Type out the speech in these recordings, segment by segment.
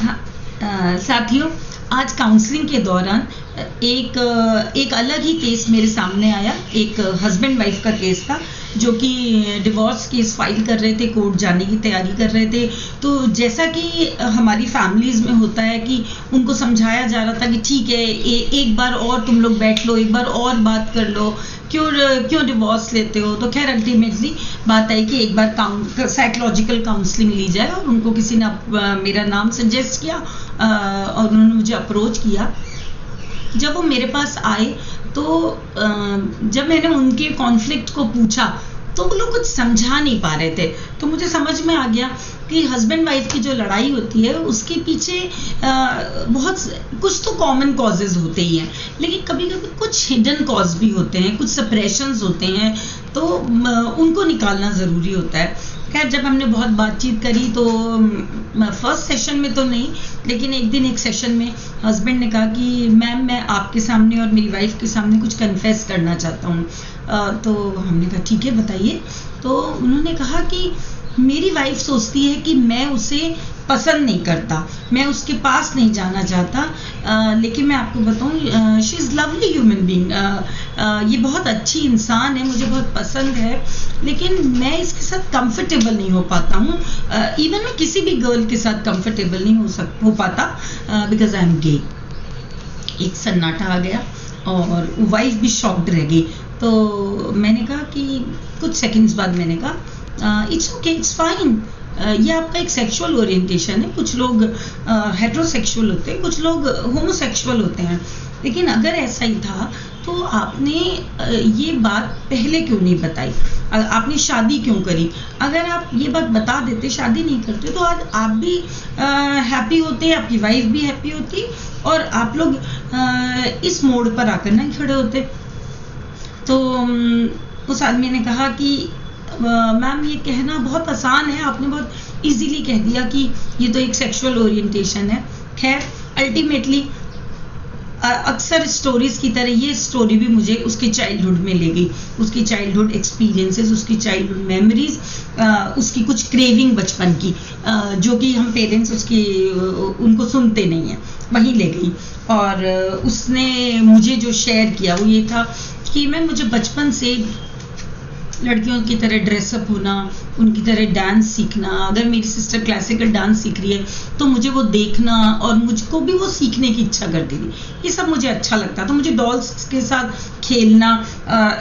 हाँ, साथियों, आज काउंसलिंग के दौरान एक अलग ही केस मेरे सामने आया। एक हस्बैंड वाइफ का केस था जो कि डिवोर्स केस फाइल कर रहे थे, कोर्ट जाने की तैयारी कर रहे थे। तो जैसा कि हमारी फैमिलीज़ में होता है कि उनको समझाया जा रहा था कि ठीक है, एक बार और तुम लोग बैठ लो, एक बार और बात कर लो, क्यों डिवोर्स लेते हो। तो खैर अल्टीमेटली बात आई कि एक बार साइकोलॉजिकल काउंसलिंग ली जाए, और उनको किसी ने मेरा नाम सजेस्ट किया और उन्होंने मुझे अप्रोच किया। जब वो मेरे पास आए तो जब मैंने उनके कॉन्फ्लिक्ट को पूछा तो वो लोग कुछ समझा नहीं पा रहे थे। तो मुझे समझ में आ गया कि हस्बैंड वाइफ की जो लड़ाई होती है उसके पीछे बहुत कुछ तो कॉमन कॉजेज होते ही हैं, लेकिन कभी कभी कुछ हिडन कॉज भी होते हैं, कुछ सप्रेशंस होते हैं, तो उनको निकालना ज़रूरी होता है। खैर जब हमने बहुत बातचीत करी तो फर्स्ट सेशन में तो नहीं, लेकिन एक दिन एक सेशन में हस्बैंड ने कहा कि मैम मैं आपके सामने और मेरी वाइफ के सामने कुछ कन्फेस करना चाहता हूँ। तो हमने कहा ठीक है बताइए। तो उन्होंने कहा कि मेरी वाइफ सोचती है कि मैं उसे पसंद नहीं करता, मैं उसके पास नहीं जाना चाहता, लेकिन मैं आपको बताऊं she is lovely human being, ये बहुत अच्छी इंसान है, मुझे बहुत पसंद है, लेकिन मैं इसके साथ कंफर्टेबल नहीं हो पाता हूँ। इवन मैं किसी भी गर्ल के साथ कंफर्टेबल नहीं हो पाता बिकॉज आई एम गे। एक सन्नाटा आ गया और वाइफ भी शॉक्ड रह गई। तो मैंने कहा कि कुछ सेकंड्स बाद मैंने कहा इट्स ओके, इट्स फाइन, ये आपका एक सेक्सुअल ओरिएंटेशन है। कुछ लोग हेट्रोसेक्सुअल होते हैं, कुछ लोग होमोसेक्सुअल होते हैं, लेकिन अगर ऐसा ही था तो आपने ये बात पहले क्यों नहीं बताई, आपने शादी क्यों करी। अगर आप ये बात बता देते, शादी नहीं करते, तो आज आप भी हैप्पी होते, आपकी वाइफ भी हैप्पी होती और आप लोग इस मोड़ पर आकर नहीं खड़े होते। तो उस आदमी ने कहा कि मैम ये कहना बहुत आसान है, आपने बहुत इजीली कह दिया कि ये तो एक सेक्सुअल ओरिएंटेशन है। खैर अल्टीमेटली अक्सर स्टोरीज की तरह ये स्टोरी भी मुझे उसकी चाइल्डहुड में ले गई, उसकी चाइल्डहुड एक्सपीरियंसेस, उसकी चाइल्डहुड मेमोरीज, उसकी कुछ क्रेविंग बचपन की जो कि हम पेरेंट्स उसकी उनको सुनते नहीं हैं, वहीं ले गई। और उसने मुझे जो शेयर किया वो ये था कि मैं मुझे बचपन से लड़कियों की तरह ड्रेसअप होना, उनकी तरह डांस सीखना, अगर मेरी सिस्टर क्लासिकल डांस सीख रही है तो मुझे वो देखना और मुझको भी वो सीखने की इच्छा करती थी। ये सब मुझे अच्छा लगता था। मुझे डॉल्स के साथ खेलना,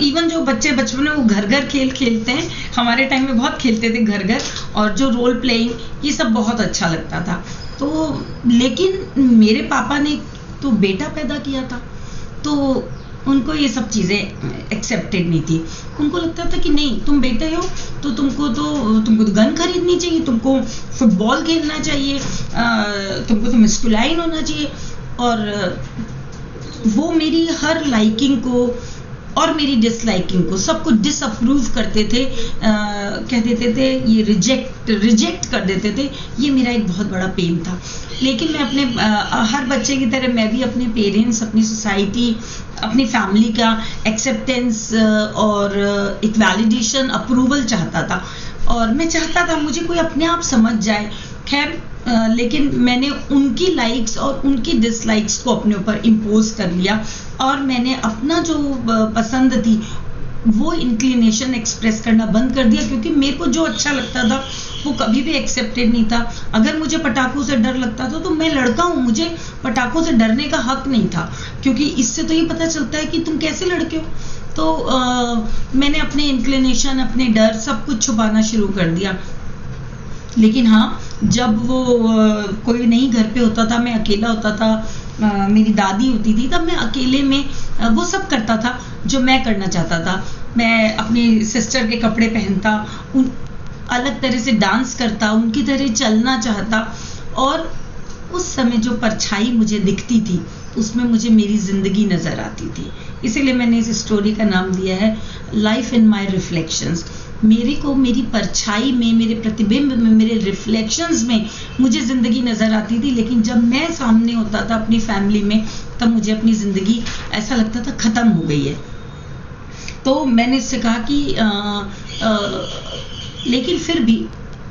इवन जो बच्चे बचपन में वो घर घर खेल खेलते हैं, हमारे टाइम में बहुत खेलते थे घर घर, और जो रोल प्लेइंग, ये सब बहुत अच्छा लगता था। तो लेकिन मेरे पापा ने तो बेटा पैदा किया था, तो उनको ये सब चीज़ें एक्सेप्टेड नहीं थी। उनको लगता था कि नहीं, तुम बेटे हो तो तुमको तो गन खरीदनी चाहिए, तुमको फुटबॉल खेलना चाहिए, तुमको तो मस्कुलाइन होना चाहिए। और वो मेरी हर लाइकिंग को और मेरी डिसलाइकिंग को सबको डिसअप्रूव करते थे, कह देते थे, ये रिजेक्ट कर देते थे। ये मेरा एक बहुत बड़ा पेन था। लेकिन मैं अपने हर बच्चे की तरह मैं भी अपने पेरेंट्स, अपनी सोसाइटी, अपनी फैमिली का एक्सेप्टेंस और एक वैलिडेशन, अप्रूवल चाहता था, और मैं चाहता था मुझे कोई अपने आप समझ जाए। खैर लेकिन मैंने उनकी लाइक्स और उनकी डिसलाइक्स को अपने ऊपर इम्पोज कर लिया, और मैंने अपना जो पसंद थी वो इंक्लिनेशन एक्सप्रेस करना बंद कर दिया, क्योंकि मेरे को जो अच्छा लगता था वो कभी भी एक्सेप्टेड नहीं था। अगर मुझे पटाखों से डर लगता था तो मैं लड़का हूँ, मुझे पटाखों से डरने का हक नहीं था, क्योंकि इससे तो ये पता चलता है कि तुम कैसे लड़के हो। तो मैंने अपने इंक्लिनेशन, अपने डर, सब कुछ छुपाना शुरू कर दिया। लेकिन हाँ, जब वो कोई नहीं घर पे होता था, मैं अकेला होता था, मेरी दादी होती थी, तब मैं अकेले में वो सब करता था जो मैं करना चाहता था। मैं अपनी सिस्टर के कपड़े पहनता, उन अलग तरह से डांस करता, उनकी तरह चलना चाहता, और उस समय जो परछाई मुझे दिखती थी उसमें मुझे मेरी ज़िंदगी नज़र आती थी। इसीलिए मैंने इस स्टोरी का नाम दिया है लाइफ इन माई रिफ्लेक्शंस। मेरे को मेरी परछाई में, मेरे प्रतिबिंब में, मेरे रिफ्लेक्शंस में मुझे ज़िंदगी नज़र आती थी, लेकिन जब मैं सामने होता था अपनी फैमिली में, तब मुझे अपनी ज़िंदगी ऐसा लगता था ख़त्म हो गई है। तो मैंने इससे कहा कि लेकिन फिर भी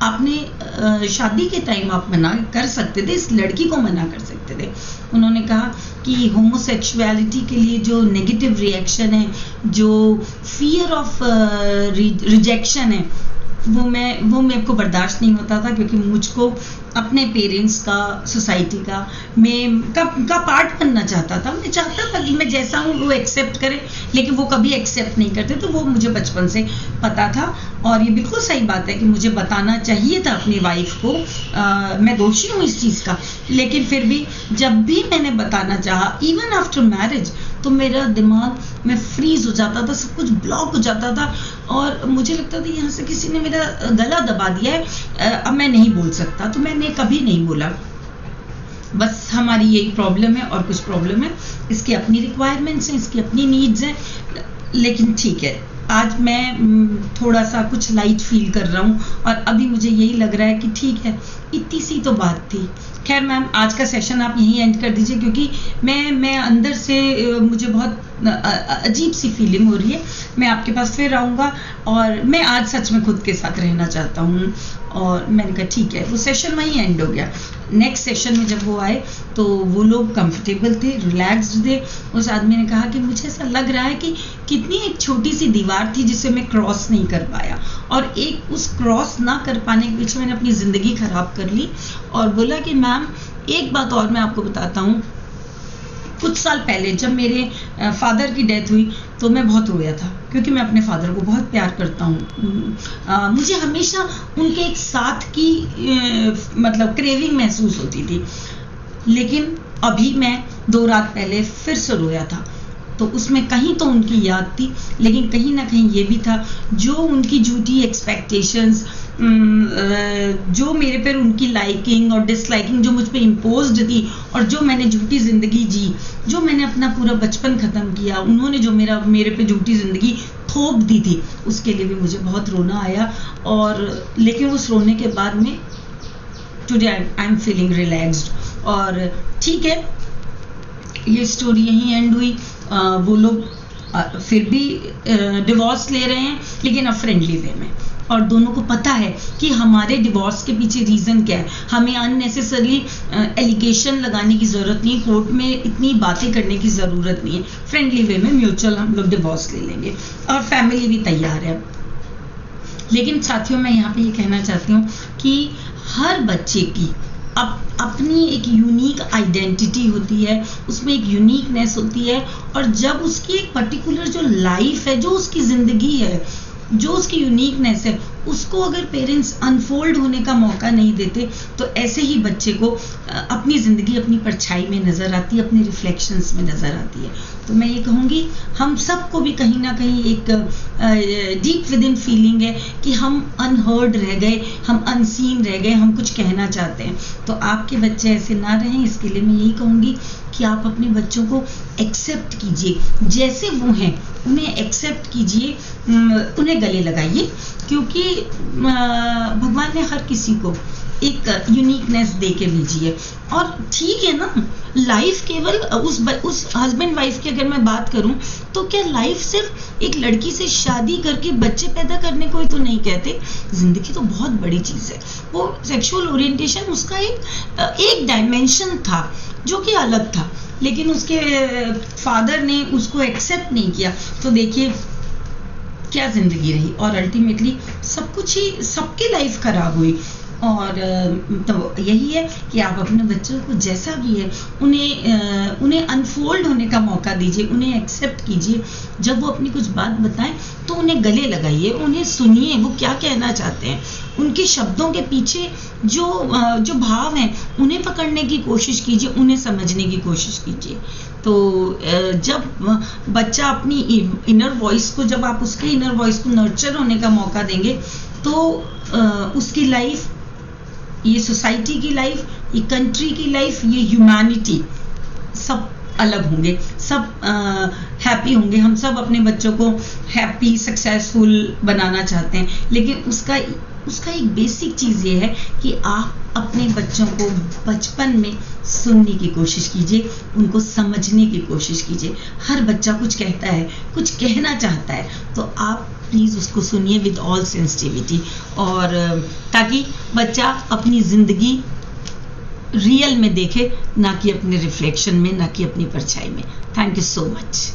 आपने शादी के टाइम आप मना कर सकते थे, इस लड़की को मना कर सकते थे। उन्होंने कहा कि होमोसेक्सुअलिटी के लिए जो नेगेटिव रिएक्शन है, जो फियर ऑफ रिजेक्शन है, वो मेरे को बर्दाश्त नहीं होता था, क्योंकि मुझको अपने पेरेंट्स का, सोसाइटी का पार्ट बनना चाहता था। मैं चाहता था कि मैं जैसा हूँ वो एक्सेप्ट करें, लेकिन वो कभी एक्सेप्ट नहीं करते। तो वो मुझे बचपन से पता था, और ये बिल्कुल सही बात है कि मुझे बताना चाहिए था अपनी वाइफ को। मैं दोषी हूँ इस चीज़ का, लेकिन फिर भी जब भी मैंने बताना चाहा, इवन आफ्टर मैरिज, तो मेरा दिमाग में फ्रीज हो जाता था, सब कुछ ब्लॉक हो जाता था, और मुझे लगता था यहाँ से किसी ने मेरा गला दबा दिया है, अब मैं नहीं बोल सकता। तो मैंने कभी नहीं बोला। बस हमारी यही प्रॉब्लम है, और कुछ प्रॉब्लम है, इसकी अपनी रिक्वायरमेंट्स हैं, इसकी अपनी नीड्स हैं, लेकिन ठीक है, आज मैं थोड़ा सा कुछ लाइट फील कर रहा हूँ, और अभी मुझे यही लग रहा है कि ठीक है, इतनी सी तो बात थी। खैर मैम, आज का सेशन आप यहीं एंड कर दीजिए, क्योंकि मैं अंदर से मुझे बहुत अजीब सी फीलिंग हो रही है। मैं आपके पास फिर आऊँगा, और मैं आज सच में खुद के साथ रहना चाहता हूँ। और मैंने कहा ठीक है, वो सेशन वहीं एंड हो गया। नेक्स्ट सेशन में जब वो आए तो वो लोग कंफर्टेबल थे, रिलैक्स्ड थे। उस आदमी ने कहा कि मुझे ऐसा लग रहा है कि कितनी एक छोटी सी दीवार थी जिसे मैं क्रॉस नहीं कर पाया, और एक उस क्रॉस ना कर पाने के पीछे मैंने अपनी ज़िंदगी ख़राब कर ली। और बोला कि मैम, एक बात और मैं आपको बताता हूँ, कुछ साल पहले जब मेरे फादर की डेथ हुई तो मैं बहुत रोया था, क्योंकि मैं अपने फादर को बहुत प्यार करता हूँ। मुझे हमेशा उनके एक साथ की मतलब क्रेविंग महसूस होती थी। लेकिन अभी मैं 2 रात पहले फिर से रोया था, तो उसमें कहीं तो उनकी याद थी, लेकिन कहीं ना कहीं ये भी था जो उनकी झूठी एक्सपेक्टेशंस, जो मेरे पर उनकी लाइकिंग और डिसलाइकिंग जो मुझ पे इम्पोज्ड थी, और जो मैंने झूठी ज़िंदगी जी, जो मैंने अपना पूरा बचपन ख़त्म किया, उन्होंने जो मेरे पे झूठी ज़िंदगी थोप दी थी, उसके लिए भी मुझे बहुत रोना आया। और लेकिन उस रोने के बाद में today I am feeling relaxed. और ठीक है, ये स्टोरी यहीं एंड हुई। वो लोग फिर भी डिवोर्स ले रहे हैं, लेकिन अब फ्रेंडली वे में, और दोनों को पता है कि हमारे डिवोर्स के पीछे रीज़न क्या है। हमें अननेसेसरली एलिगेशन लगाने की ज़रूरत नहीं, कोर्ट में इतनी बातें करने की ज़रूरत नहीं है। फ्रेंडली वे में म्यूचुअल हम लोग डिवोर्स ले लेंगे, और फैमिली भी तैयार है। लेकिन साथियों, मैं यहाँ पे ये कहना चाहती हूँ कि हर बच्चे की अपनी एक यूनिक आइडेंटिटी होती है, उसमें एक यूनिकनेस होती है, और जब उसकी एक पर्टिकुलर जो लाइफ है, जो उसकी ज़िंदगी है, जो उसकी यूनिकनेस है, उसको अगर पेरेंट्स अनफोल्ड होने का मौका नहीं देते, तो ऐसे ही बच्चे को अपनी ज़िंदगी अपनी परछाई में नज़र आती है, अपने रिफ्लेक्शंस में नज़र आती है। तो मैं ये कहूँगी, हम सबको भी कहीं ना कहीं एक डीप विद इन फीलिंग है कि हम अनहर्ड रह गए, हम अनसीन रह गए, हम कुछ कहना चाहते हैं। तो आपके बच्चे ऐसे ना रहें, इसके लिए मैं यही कहूँगी कि आप अपने बच्चों को एक्सेप्ट कीजिए, जैसे वो हैं उन्हें एक्सेप्ट कीजिए, उन्हें गले लगाइए, क्योंकि भगवान ने हर किसी को एक यूनिकनेस दे के भेजी है। और ठीक है ना, लाइफ केवल उस हस्बैंड वाइफ की अगर मैं बात करूं, तो क्या लाइफ सिर्फ एक लड़की से शादी करके बच्चे पैदा करने को ही तो नहीं कहते। जिंदगी तो बहुत बड़ी चीज़ है। वो सेक्सुअल ओरिएंटेशन उसका एक डायमेंशन था जो कि अलग था, लेकिन उसके फादर ने उसको एक्सेप्ट नहीं किया। तो देखिए क्या ज़िंदगी रही, और अल्टीमेटली सब कुछ ही, सबकी लाइफ खराब हुई। और तो यही है कि आप अपने बच्चों को जैसा भी है उन्हें अनफोल्ड होने का मौका दीजिए, उन्हें एक्सेप्ट कीजिए। जब वो अपनी कुछ बात बताएं तो उन्हें गले लगाइए, उन्हें सुनिए वो क्या कहना चाहते हैं। उनके शब्दों के पीछे जो भाव हैं उन्हें पकड़ने की कोशिश कीजिए, उन्हें समझने की कोशिश कीजिए। तो जब बच्चा अपनी इनर वॉइस को, जब आप उसके इनर वॉइस को नर्चर होने का मौका देंगे, तो उसकी लाइफ, ये सोसाइटी की लाइफ, ये कंट्री की लाइफ, ये ह्यूमैनिटी, सब अलग होंगे, सब हैप्पी होंगे। हम सब अपने बच्चों को हैप्पी, सक्सेसफुल बनाना चाहते हैं, लेकिन उसका एक बेसिक चीज़ ये है कि आप अपने बच्चों को बचपन में सुनने की कोशिश कीजिए, उनको समझने की कोशिश कीजिए। हर बच्चा कुछ कहता है, कुछ कहना चाहता है, तो आप प्लीज़ उसको सुनिए विद ऑल सेंसिटिविटी, और ताकि बच्चा अपनी ज़िंदगी रियल में देखे, ना कि अपने रिफ्लेक्शन में, ना कि अपनी परछाई में। Thank you so much.